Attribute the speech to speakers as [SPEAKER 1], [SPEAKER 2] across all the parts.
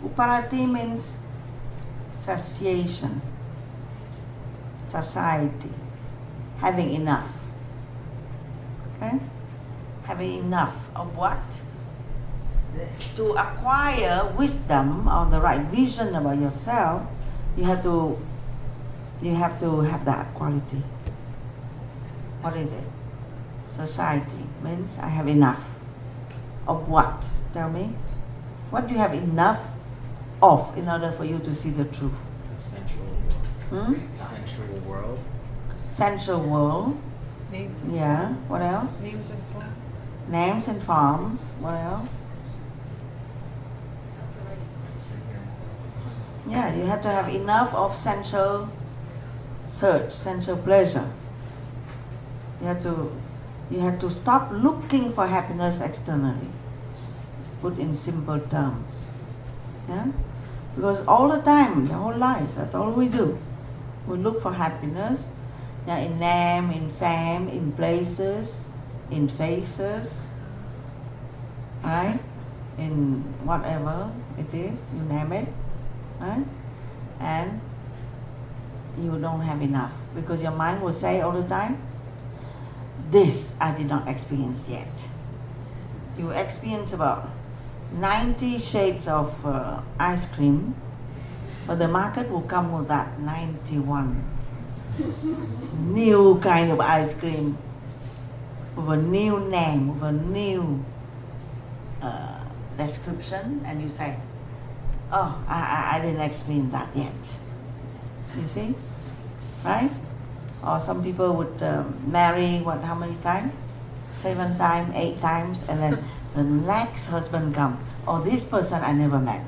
[SPEAKER 1] Uparati means satiation, society, having enough. Okay? Having enough of what? To acquire wisdom or the right vision about yourself, you have to have that quality. What is it? Society means I have enough. Of what? Tell me. What do you have enough of in order for you to see the truth?
[SPEAKER 2] Sensual world.
[SPEAKER 1] Sensual world.
[SPEAKER 3] Names and
[SPEAKER 1] Yeah.
[SPEAKER 3] forms.
[SPEAKER 1] What else?
[SPEAKER 3] Names and forms.
[SPEAKER 1] Names and forms. What else? Yeah, you have to have enough of sensual search, sensual pleasure. You have to stop looking for happiness externally. Put in simple terms. Yeah? Because all the time, the whole life, that's all we do. We look for happiness, yeah, in name, in fame, in places, in faces, right? In whatever it is, you name it, right? And you don't have enough because your mind will say all the time, this I did not experience yet. You experience about 90 shades of ice cream, but the market will come with that 91 new kind of ice cream with a new name, with a new description, and you say, oh, I didn't experience that yet. You see? Right? Or some people would marry, how many times? 7 times, 8 times, and then the next husband comes. Oh, this person I never met.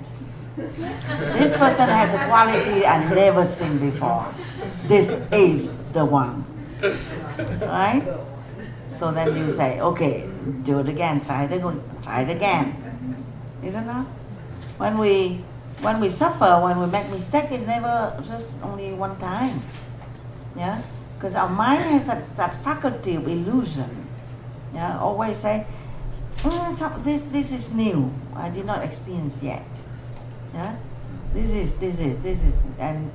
[SPEAKER 1] This person has a quality I never seen before. This is the one. Right? So then you say, okay, do it again, try it again. Isn't it? When we suffer, when we make mistake, it never just only one time. Yeah? Because our mind has that faculty of illusion. Yeah? Always say, this is new. I did not experience yet. Yeah? This is, and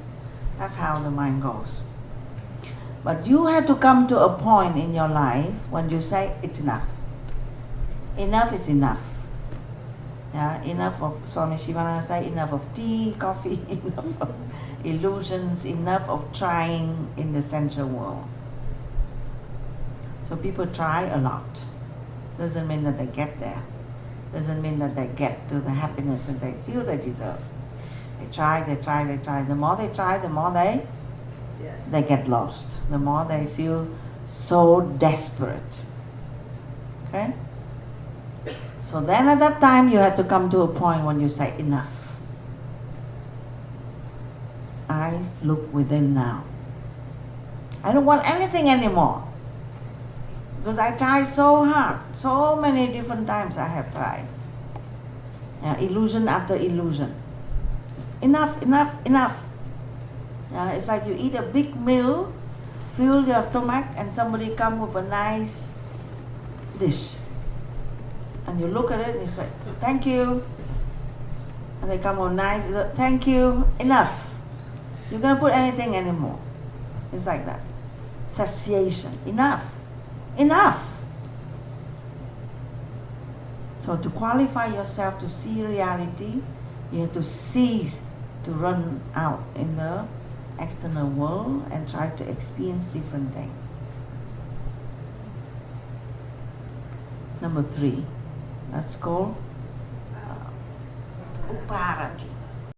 [SPEAKER 1] that's how the mind goes. But you have to come to a point in your life when you say it's enough. Enough is enough. Yeah? Enough of, Swami Sitaramananda say, enough of tea, coffee, enough of illusions, enough of trying in the sensual world. So people try a lot. Doesn't mean that they get there. Doesn't mean that they get to the happiness that they feel they deserve. They try. The more they try, the more they get lost. The more they feel so desperate. Okay? So then at that time you have to come to a point when you say enough. I look within now. I don't want anything anymore. Because I tried so hard. So many different times I have tried. Illusion after illusion. Enough. It's like you eat a big meal, fill your stomach, and somebody come with a nice dish. And you look at it and you say, thank you. And they come with nice, thank you, enough. You're going to put anything anymore. It's like that. Satiation. Enough. So to qualify yourself to see reality, you have to cease to run out in the external world and try to experience different things. Number 3, that's called Uparati.